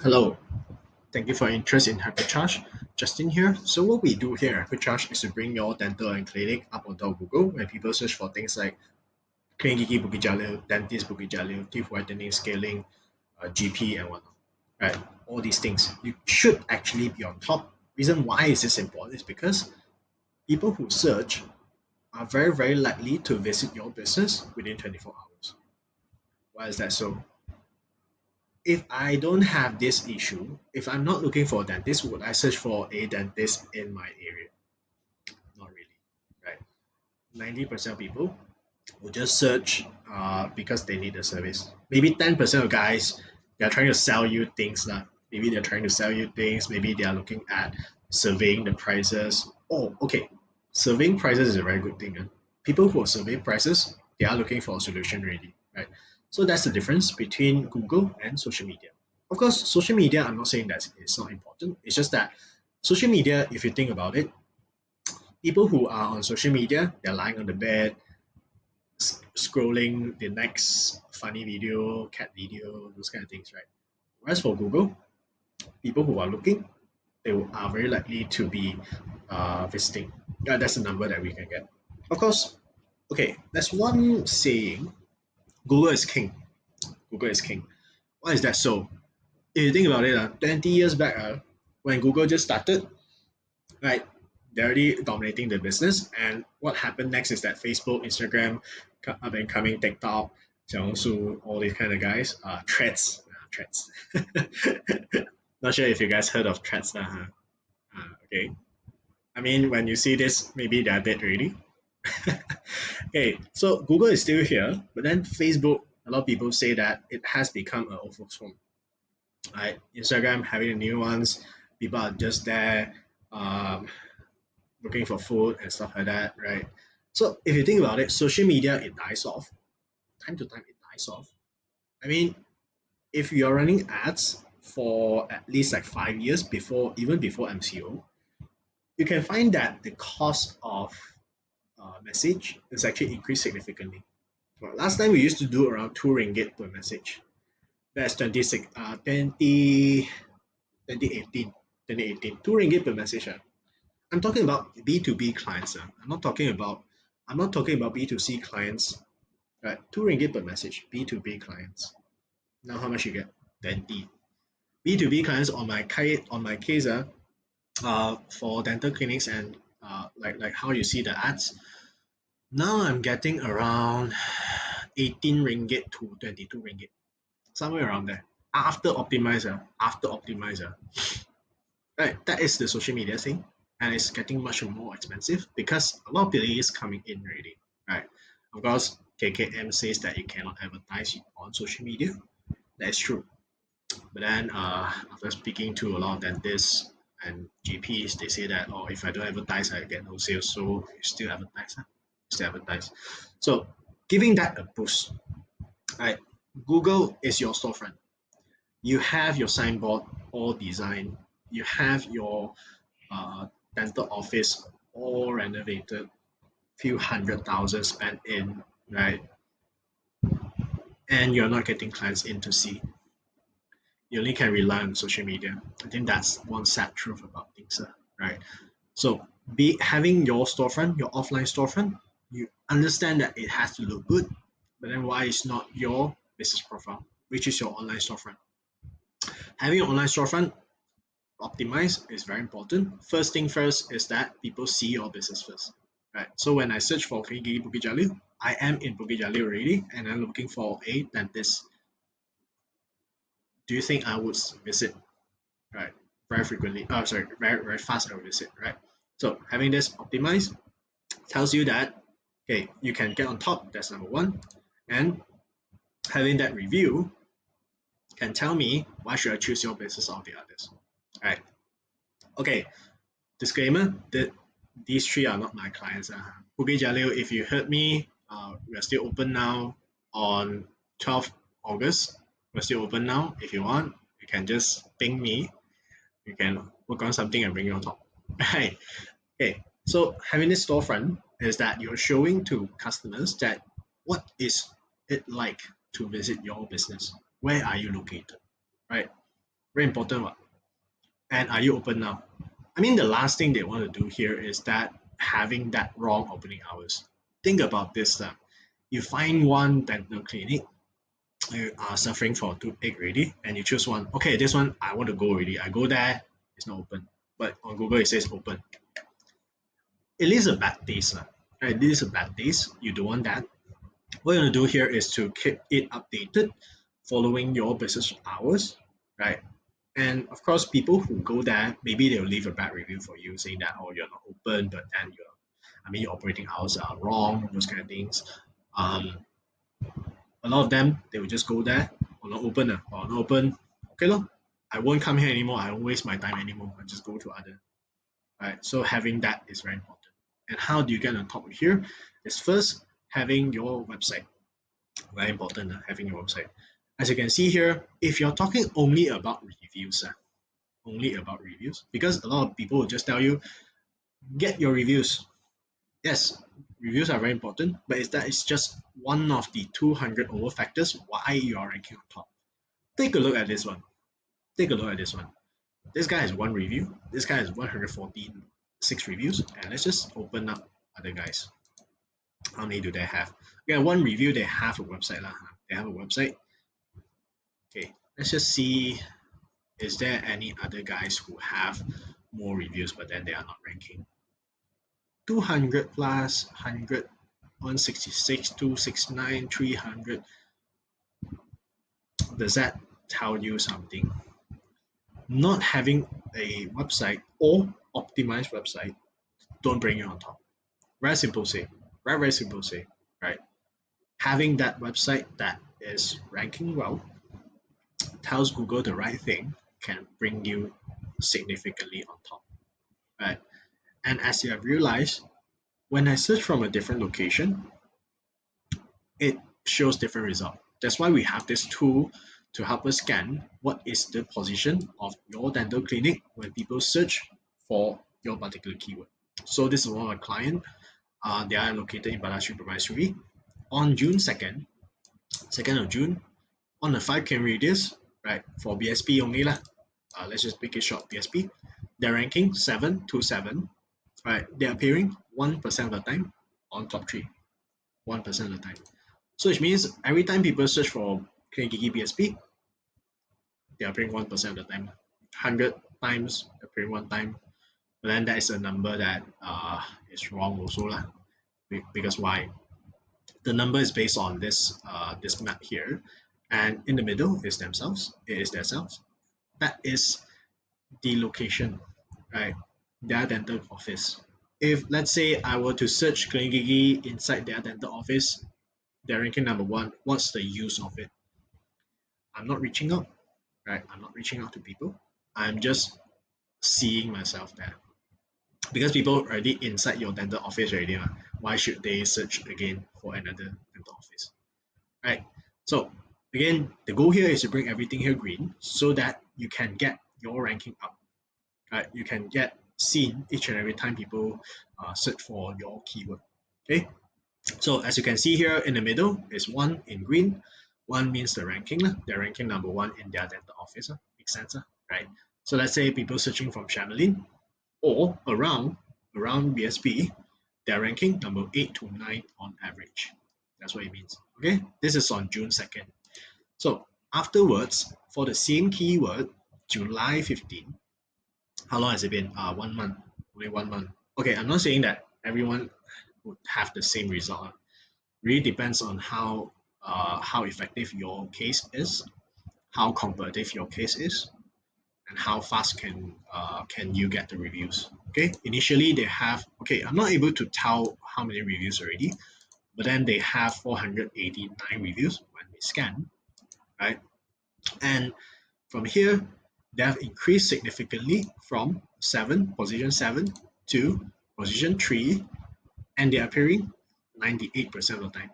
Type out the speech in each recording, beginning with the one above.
Hello, thank you for your interest in Hypercharge. Justin here. So what we do here at Hypercharge is to bring your dental and clinic up on top of Google when people search for things like Clinic Gigi Bukit Jalil, Dentist Bukit Jalil, Teeth Whitening, Scaling, GP and whatnot. Right, all these things. You should actually be on top. Reason why is this important is because people who search are very likely to visit your business within 24 hours. Why is that so? If I don't have this issue, if I'm not looking for a dentist, would I search for a dentist in my area? Not really, right? 90% of people will just search because they need a service. Maybe 10% of guys, they're trying to sell you things. Maybe they're trying to sell you things. Maybe they are looking at surveying the prices. Oh, okay. Surveying prices is a very good thing. People who are surveying prices, they are looking for a solution already, right? So that's the difference between Google and social media. Of course, social media, I'm not saying that it's not important. It's just that social media, if you think about it, people who are on social media, they're lying on the bed, scrolling the next funny video, cat video, those kind of things, right? Whereas for Google, people who are looking, are very likely to be visiting. Yeah, that's the number that we can get. Of course, okay, there's one saying Google is king. Google is king. Why is that so? If you think about it, 20 years back, when Google just started, right, they're already dominating the business. And what happened next is that Facebook, Instagram, up and coming TikTok, Xiaohongshu, all these kind of guys, threads, threads. Not sure if you guys heard of threads, huh? Okay. I mean, when you see this, maybe they're dead already. Okay, so Google is still here, but then Facebook, a lot of people say that it has become an old folks home. Right? Instagram having the new ones, people are just there looking for food and stuff like that, right? So if you think about it, social media it dies off. Time to time it dies off. I mean, if you're running ads for at least like 5 years before even before MCO, you can find that the cost of message is actually increased significantly. Well, last time we used to do around 2 ringgit per message. That's 2018, 2 ringgit per message. I'm talking about B2B clients. I'm not talking about B2C clients. Right, 2 ringgit per message, B2B clients. Now how much you get? 20. B2B clients on my case, for dental clinics and like how you see the ads. Now I'm getting around 18 ringgit to 22 ringgit, somewhere around there. After optimizer, right? That is the social media thing, and it's getting much more expensive because a lot of players coming in already, right? Of course, KKM says that you cannot advertise on social media. That is true. But then, after speaking to a lot of dentists and GPs, they say that, oh, if I don't advertise, I get no sales. So you still advertise, huh? Still advertise. So giving that a boost, right? Google is your storefront. You have your signboard all designed. You have your dental office all renovated. Few 100,000 spent in, right? And you're not getting clients in to see. You only can rely on social media. I think that's one sad truth about things, right? So be having your storefront, your offline storefront, you understand that it has to look good, but then why is not your business profile, which is your online storefront? Having an online storefront optimized is very important. First thing first is that people see your business first, right? So when I search for Gigi Bukit Jalil, I am in Bukit Jalil already, and I'm looking for a dentist. Do you think I would visit, right? Very frequently. Oh, sorry, very fast I would visit, right? So having this optimized tells you that okay, you can get on top. That's number one, and having that review can tell me why should I choose your business or the others, right? Okay, disclaimer that these three are not my clients. Bukit Jalil, if you heard me, we are still open now on 12th August. We're still open now. If you want, you can just ping me. You can work on something and bring you on top. Right. Okay. So having this storefront is that you're showing to customers that what is it like to visit your business? Where are you located? Right. Very important one. And are you open now? I mean, the last thing they want to do here is that having that wrong opening hours. Think about this. You find one dental clinic, you are suffering for toothache already, and you choose one. Okay, this one I want to go already. I go there, it's not open. But on Google it says open. It is a bad taste. Right? This is a bad taste. You don't want that. What you want to do here is to keep it updated following your business hours, right? And of course, people who go there, maybe they'll leave a bad review for you saying that, oh, you're not open, but then your operating hours are wrong, those kind of things. Um, a lot of them, they will just go there, or not open, or not open. Okay, look, I won't come here anymore. I won't waste my time anymore. I just go to other. Right. So having that is very important. And how do you get on top of here? Is first having your website. Very important, having your website. As you can see here, if you're talking only about reviews, only about reviews, because a lot of people will just tell you, get your reviews. Yes, reviews are very important, but it's just one of the 200 over factors why you are ranking on top. Take a look at this one. Take a look at this one. This guy has one review. This guy has 146 reviews. And let's just open up other guys. How many do they have? Yeah, one review, they have a website. They have a website. Okay, let's just see, is there any other guys who have more reviews but then they are not ranking? 200 plus, 100, 166, 269, 300. Does that tell you something? Not having a website or optimized website don't bring you on top. Very simple say. Very, very simple say, right? Having that website that is ranking well tells Google the right thing can bring you significantly on top, right? And as you have realized, when I search from a different location, it shows different result. That's why we have this tool to help us scan what is the position of your dental clinic when people search for your particular keyword. So this is one of my client. They are located in Balashri Permaisuri. On June 2nd, 2nd of June, on a 5 km radius, right, for BSP only lah. Let's just make it short, BSP. They're ranking 727, right? They're appearing 1% of the time on top 3, 1% of the time. So which means every time people search for Gigi BSP, they're appearing 1% of the time. 100 times appearing one time. But then that is a number that is wrong also lah. Because why? The number is based on this map here, and in the middle is themselves. It is themselves. That is the location, right? Their dental office. If let's say I were to search Clinic Gigi inside their dental office, they're ranking number one. What's the use of it? I'm not reaching out, right? I'm not reaching out to people. I'm just seeing myself there. Because people already inside your dental office already, why should they search again for another dental office? Right? So again, the goal here is to bring everything here green so that you can get your ranking up. Right? You can get seen each and every time people search for your keyword. Okay. So as you can see here in the middle is one in green. One means the ranking. They're ranking number one in their dental office. Makes sense, right? So let's say people searching from Chamelin or around BSP, they're ranking number 8 to 9 on average. That's what it means. Okay, this is on June 2nd. So afterwards, for the same keyword, July 15, how long has it been? 1 month, only 1 month. Okay, I'm not saying that everyone would have the same result. Really depends on how effective your case is, how competitive your case is, and how fast can you get the reviews. Okay, initially they have, okay, I'm not able to tell how many reviews already, but then they have 489 reviews when we scan, right? And from here they have increased significantly from position 7 to position 3, and they're appearing 98% of the time.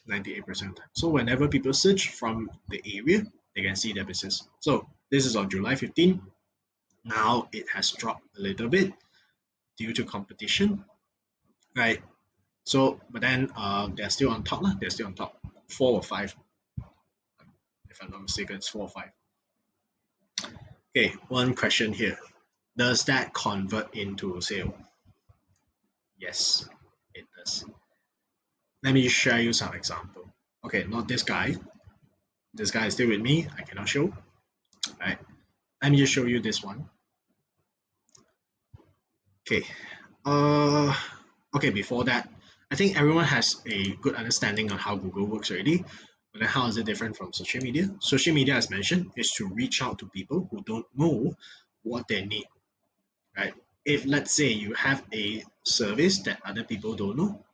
98% of the time. So whenever people search from the area, they can see their business. So this is on July 15. Now it has dropped a little bit due to competition, right? So, but then they're still on top. They're still on top. 4 or 5, if I'm not mistaken, it's 4 or 5. Okay, one question here. Does that convert into sale? Yes, it does. Let me share you some example. Okay, not this guy. This guy is still with me. I cannot show. Right. Let me just show you this one. Okay. Uh, okay. Before that, I think everyone has a good understanding on how Google works already. But then, how is it different from social media? Social media, as mentioned, is to reach out to people who don't know what they need. Right. If let's say you have a service that other people don't know,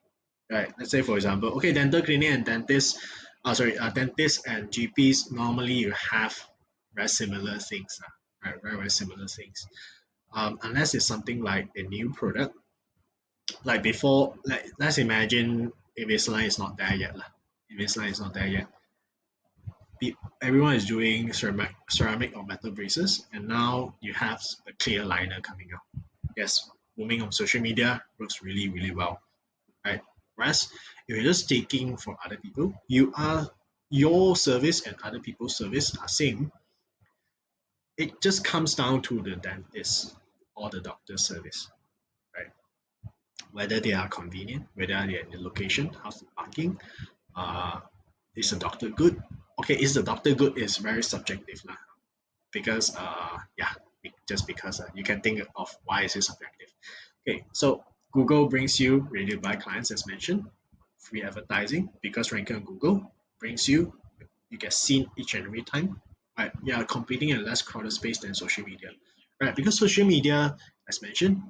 right? Let's say for example, okay, dental clinic and dentist, dentists and GPs normally you have very similar things, right? Very similar things. Unless it's something like a new product, like before, like let's imagine Invisalign is not there yet, lah. Invisalign is not there yet. Everyone is doing ceramic or metal braces, and now you have a clear liner coming out. Yes, booming on social media works really, really well, right? Whereas if you're just taking from other people, your service and other people's service are same. It just comes down to the dentist or the doctor's service, right? Whether they are convenient, whether they are in the location, how's the parking, uh, is the doctor good? Okay, is the doctor good is very subjective lah. Because yeah, just because you can think of why is it subjective. Okay, so Google brings you ready to buy clients as mentioned, free advertising because ranking on Google brings you get seen each and every time. Right, you are competing in a less crowded space than social media. Right, because social media, as mentioned,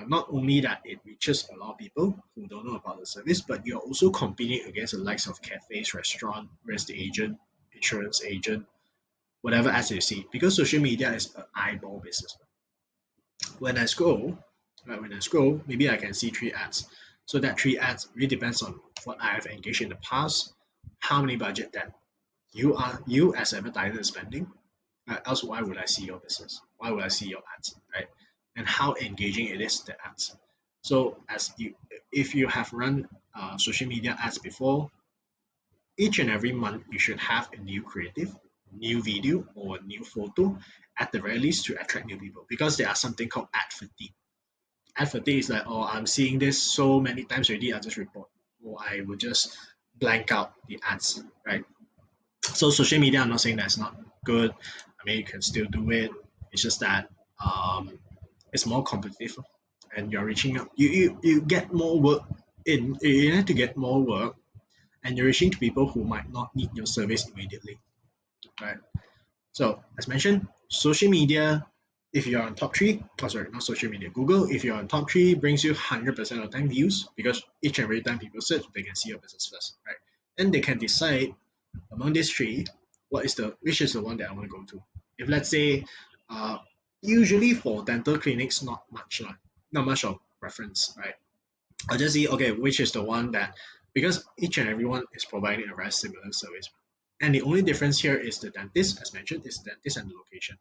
not only that it reaches a lot of people who don't know about the service, but you're also competing against the likes of cafes, restaurant, real estate agent, insurance agent, whatever ads you see. Because social media is an eyeball business. When I scroll, right, when I scroll, maybe I can see three ads. So that three ads really depends on what I have engaged in the past, how many budget that you as advertiser is spending. Else, why would I see your business? Why would I see your ads, right? And how engaging it is the ads. So as you, if you have run social media ads before, each and every month you should have a new creative, new video, or a new photo at the very least to attract new people because there are something called ad fatigue. Ad fatigue is like, oh, I'm seeing this so many times already, I'll just report. Or I will just blank out the ads, right? So social media, I'm not saying that's not good. I mean, you can still do it. It's just that it's more competitive and you're reaching out. You get more work in. You have to get more work and you're reaching to people who might not need your service immediately, right? So as mentioned, social media, if you're on top three, oh sorry, not social media, Google, if you're on top three, brings you 100% of the time views because each and every time people search, they can see your business first, right? And they can decide among these three, which is the one that I want to go to. If let's say, uh, usually for dental clinics, not much of preference, right? I'll just see, okay, which is the one that, because each and everyone is providing a very similar service. And the only difference here is the dentist, as mentioned, is the dentist and the location,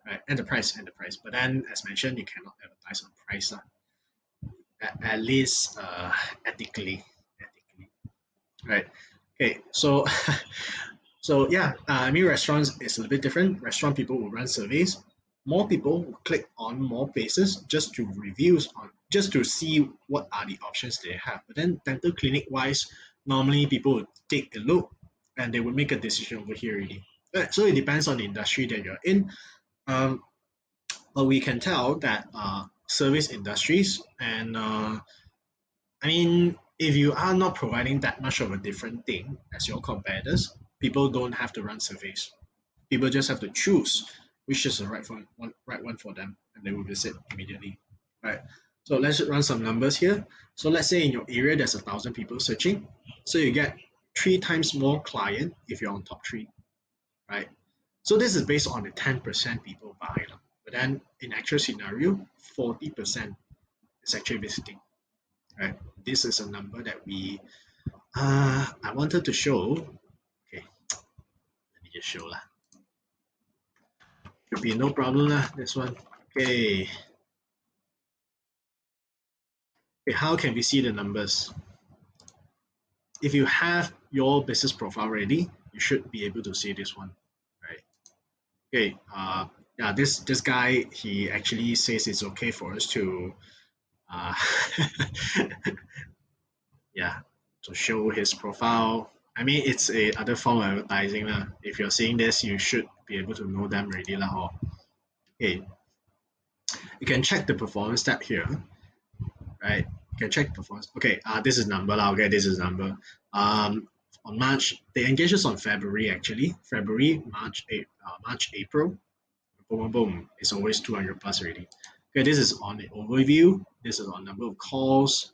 right? And the price, and the price. But then, as mentioned, you cannot advertise on price, at least ethically, right? Okay, so so yeah, I mean restaurants is a little bit different. Restaurant people will run surveys. More people will click on more places just to reviews on just to see what are the options they have. But then dental clinic wise, normally people would take a look and they will make a decision over here already. So it depends on the industry that you're in. Um, but we can tell that service industries and I mean, if you are not providing that much of a different thing as your competitors, people don't have to run surveys. People just have to choose which is the right one for them, and they will visit immediately. Right. So let's run some numbers here. So let's say in your area there's 1,000 people searching, so you get three times more client if you're on top three, right? So this is based on the 10% people buy, but then in actual scenario, 40% is actually visiting, right? This is a number that I wanted to show. Okay, let me just show lah. Should be no problem lah. This one. Okay. Okay, how can we see the numbers? If you have your business profile ready, you should be able to see this one, right? Okay. yeah, this guy, he actually says it's okay for us to uh, yeah, to show his profile. I mean, it's a other form of advertising lah. If you're seeing this, you should be able to know them already lah. Okay, you can check the performance tab here, right? You can check performance. Okay, this is number lah. Okay, this is number. On March, the engagement on February actually. February, March, April. Boom, boom, boom. It's always 200 plus already. Okay, this is on the overview. This is on number of calls.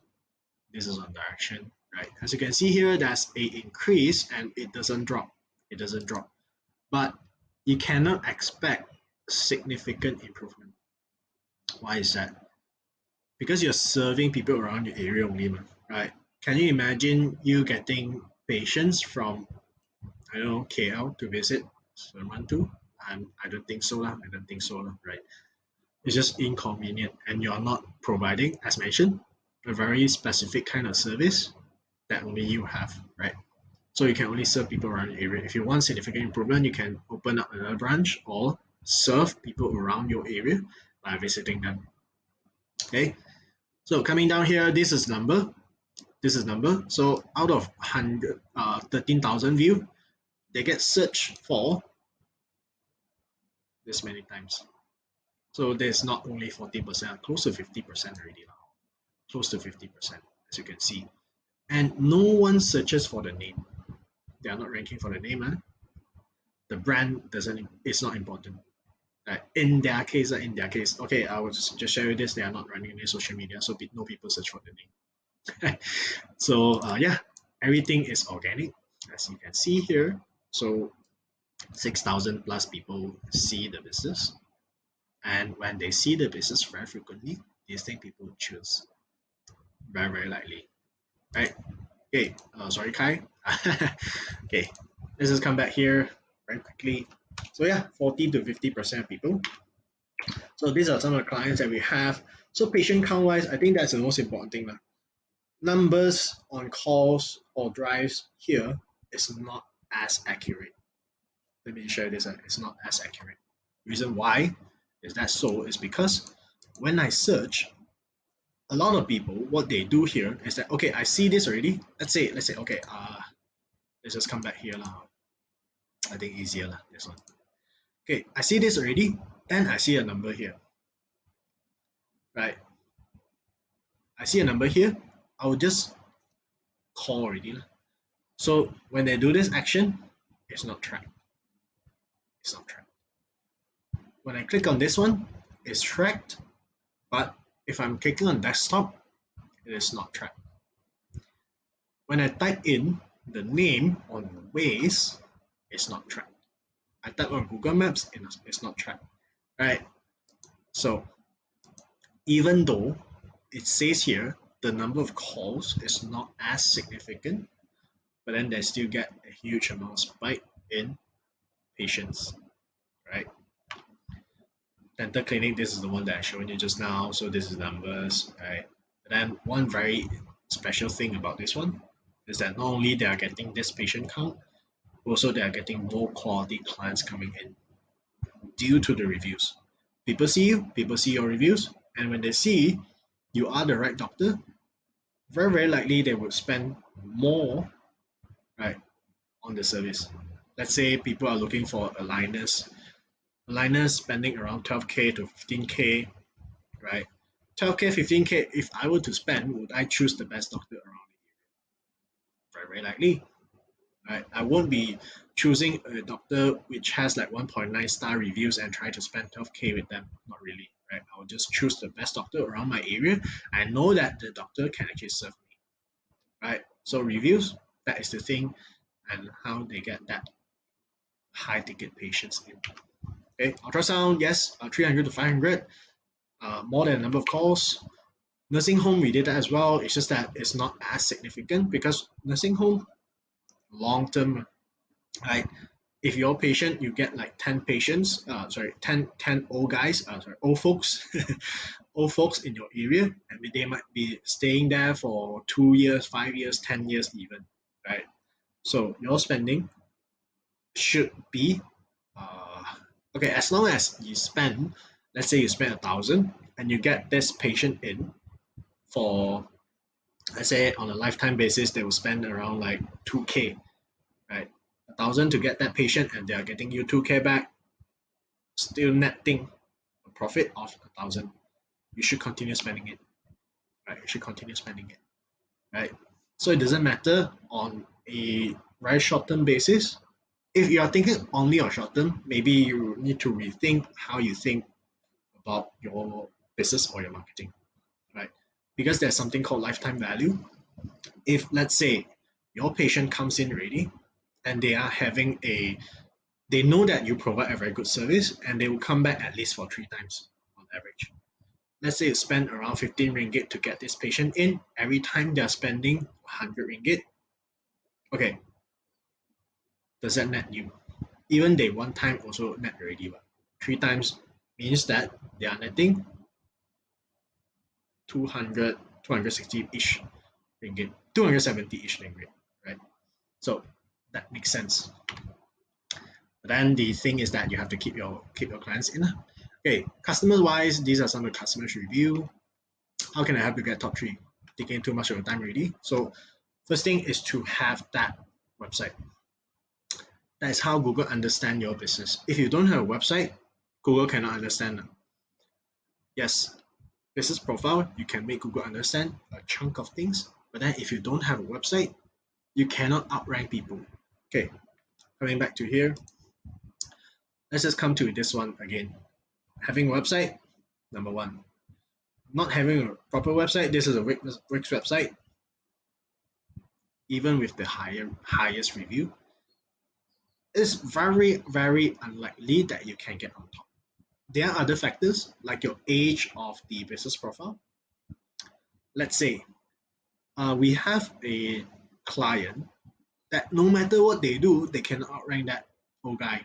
This is on direction, right? As you can see here, there's a increase and it doesn't drop. It doesn't drop. But you cannot expect significant improvement. Why is that? Because you're serving people around your area only, right? Can you imagine you getting patients from, I don't know, KL to visit Suleman? I don't think so, lah. I don't think so, lah, right? It's just inconvenient, and you're not providing, as mentioned, a very specific kind of service that only you have, right? So you can only serve people around your area. If you want significant improvement, you can open up another branch or serve people around your area by visiting them. Okay. So coming down here, this is number. This is number. So out of 13,000 view, they get searched for this many times. So there's not only 40%, close to 50% already now. Close to 50%, as you can see. And no one searches for the name. They are not ranking for the name. The brand doesn't. It's not important. In their case, okay, I will just share you this. They are not running any social media, so no people search for the name. So yeah, everything is organic, as you can see here. So 6,000 plus people see the business, and when they see the business very frequently, these things people choose very likely, right? Okay, sorry, Kai. Okay, let's just come back here very quickly. So yeah, 40 to 50% of people. So these are some of the clients that we have. So patient count wise, I think that's the most important thing. Numbers on calls or drives here is not as accurate. Let me share this. It's not as accurate. Reason why is that so is because when I search, a lot of people, what they do here is that, okay, I see this already. Let's say, okay, let's just come back here now. I think easier lah, this one. Okay, I see this already, then I see a number here, right? I see a number here, I will just call already lah. So when they do this action, it's not tracked. It's not tracked. When I click on this one, it's tracked, but if I'm clicking on desktop, it is not tracked. When I type in the name on Waze, it's not tracked. I type on Google Maps, it's not tracked, right? So even though it says here the number of calls is not as significant, but then they still get a huge amount of spike in patients, right? Dental clinic, this is the one that I showed you just now, so this is numbers, right? And then one very special thing about this one is that not only they are getting this patient count, also they are getting more quality clients coming in due to the reviews. People see you, people see your reviews, and when they see you are the right doctor, very likely they would spend more, right, on the service. Let's say people are looking for aligners spending around 12k to 15k, right? 12k, 15k. If I were to spend, would I choose the best doctor around the area? Very likely, right? I won't be choosing a doctor which has like 1.9 star reviews and try to spend 12k with them. Not really, right? I'll just choose the best doctor around my area. I know that the doctor can actually serve me, right? So reviews, that is the thing, and how they get that high ticket patients in. Okay, ultrasound, yes, 300 to 500, more than a number of calls. Nursing home, we did that as well. It's just that it's not as significant because nursing home, long term, right? If you're a patient, you get like 10 patients, 10 old guys, old folks, old folks in your area, and they might be staying there for 2 years, 5 years, 10 years even, right? So your spending should be uh, Okay, as long as you spend, let's say you spend 1,000 and you get this patient in for, let's say on a lifetime basis, they will spend around like 2K, right? 1,000 to get that patient and they are getting you 2K back, still netting a profit of 1,000. You should continue spending it, right? You should continue spending it, right? So it doesn't matter on a very short term basis. If you are thinking only on short term, maybe you need to rethink how you think about your business or your marketing, right? Because there's something called lifetime value. If let's say your patient comes in ready and they are having a, they know that you provide a very good service and they will come back at least for 3 times on average. Let's say you spend around 15 ringgit to get this patient in. Every time they're spending 100 ringgit, okay, does that net you? Even they one time also net already, but 3 times means that they are netting 200, 260-ish ringgit, 270-ish ringgit, right? So that makes sense. But then the thing is that you have to keep your clients in. Okay, customers wise, these are some of the customers review. How can I help you get top three? Taking too much of your time already. So first thing is to have that website. That is how Google understand your business. If you don't have a website, Google cannot understand them. Yes, business profile, you can make Google understand a chunk of things, but then if you don't have a website, you cannot outrank people. Okay, coming back to here, let's just come to this one again. Having a website, number one. Not having a proper website, this is a Wix website, even with the highest review, it's very, very unlikely that you can get on top. There are other factors like your age of the business profile. Let's say we have a client that no matter what they do, they cannot outrank that old guy.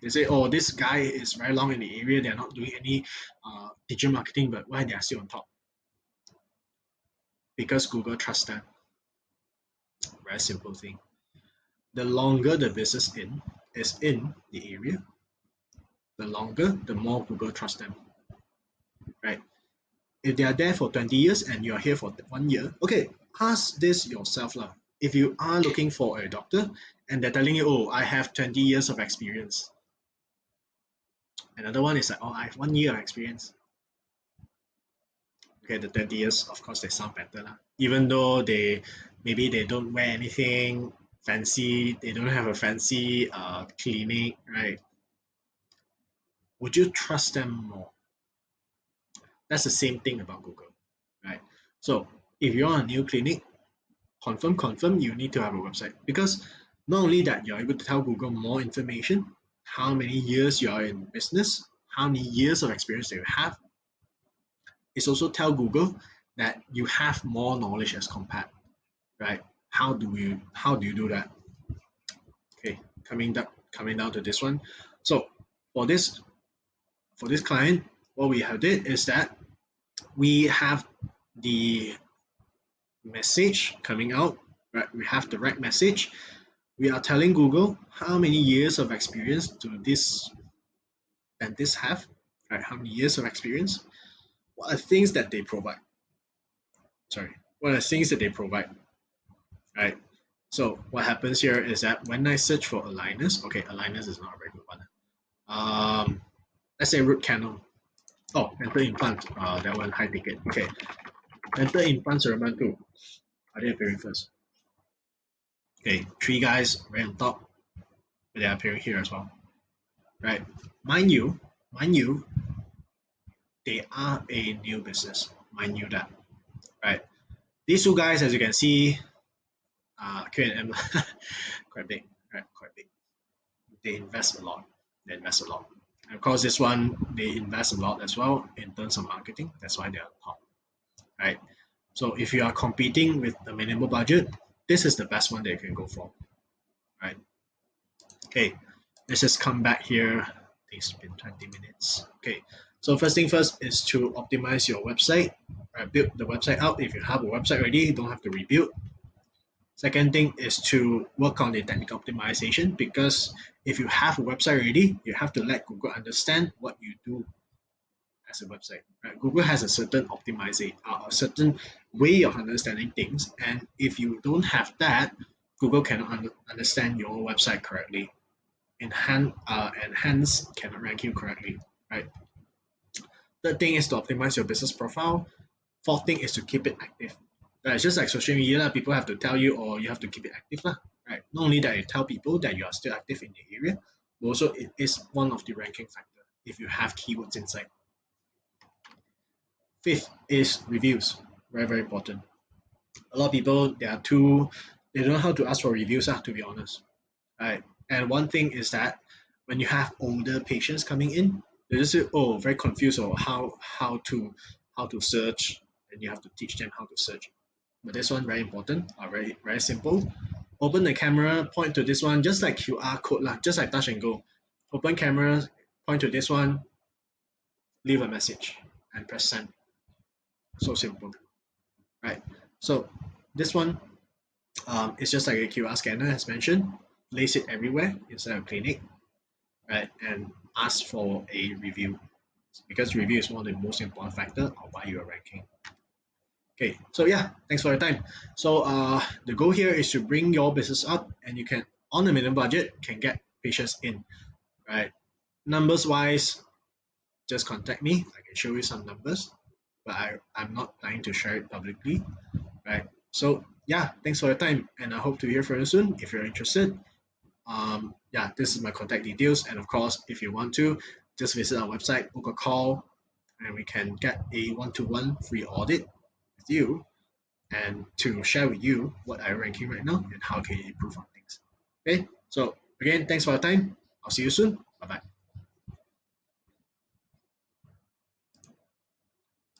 They say, oh, this guy is very long in the area, they're not doing any digital marketing, but why they are still on top? Because Google trusts them. Very simple thing. The longer the business is in the area, the longer, the more Google trusts them, right? If they are there for 20 years and you are here for 1 year, okay, ask this yourself lah. If you are looking for a doctor and they're telling you, oh, I have 20 years of experience. Another one is like, oh, I have 1 year of experience. Okay, the 20 years, of course, they sound better lah. Even though maybe they don't wear anything fancy, they don't have a fancy clinic, right? Would you trust them more? That's the same thing about Google, right? So if you're a new clinic, confirm you need to have a website, because not only that you're able to tell Google more information, how many years you are in business, how many years of experience that you have, it's also tell Google that you have more knowledge as compared, right? How do you do that? Okay, coming down to this one. So for this client, what we have did is that we have the message coming out, right? We have the right message. We are telling Google how many years of experience do this dentist have, right? How many years of experience? What are things that they provide? Sorry, what are things that they provide, right? So what happens here is that when I search for aligners, okay, aligners is not a very good one. Let's say root canal. Oh, dental implant. That one high ticket. Okay, dental implants are too. Are they appearing first? Okay, three guys right on top. They are appearing here as well, right? Mind you, they are a new business. Mind you that, right? These two guys, as you can see, Q&M, quite big, right? Quite big. They invest a lot. They invest a lot. And of course, this one, they invest a lot as well in terms of marketing. That's why they're top, right? So if you are competing with a minimal budget, this is the best one that you can go for, right? Okay, let's just come back here. It's been 20 minutes. Okay, so first thing first is to optimize your website, right? Build the website out. If you have a website already, you don't have to rebuild. Second thing is to work on the technical optimization, because if you have a website already, you have to let Google understand what you do as a website. Right? Google has a certain optimization, a certain way of understanding things, and if you don't have that, Google cannot understand your website correctly, and hence cannot rank you correctly. Right. Third thing is to optimize your business profile. Fourth thing is to keep it active. Right, it's just like social media, lah. People have to tell you, or you have to keep it active, lah. Right. Not only that, you tell people that you are still active in the area, but also it is one of the ranking factor if you have keywords inside. Fifth is reviews. Very, very important. A lot of people they don't know how to ask for reviews, to be honest. Right. And one thing is that when you have older patients coming in, they just say, oh, very confused, or how to search, and you have to teach them how to search. But this one very important, very very simple. Open the camera, point to this one, just like QR code lah, just like touch and go. Open camera, point to this one, leave a message, and press send. So simple, right? So this one is just like a QR scanner as mentioned. Place it everywhere inside a clinic, right? And ask for a review, because review is one of the most important factor of why you are ranking. Okay, so yeah, thanks for your time. So the goal here is to bring your business up, and you can, on a minimum budget, can get patients in, right? Numbers wise, just contact me. I can show you some numbers, but I'm not planning to share it publicly, right? So yeah, thanks for your time, and I hope to hear from you soon if you're interested. Yeah, this is my contact details, and of course, if you want to, just visit our website, book a call, and we can get a one-to-one free audit with you, and to share with you what I'm ranking right now and how can you improve on things. Okay, so again, thanks for your time. I'll see you soon. Bye bye.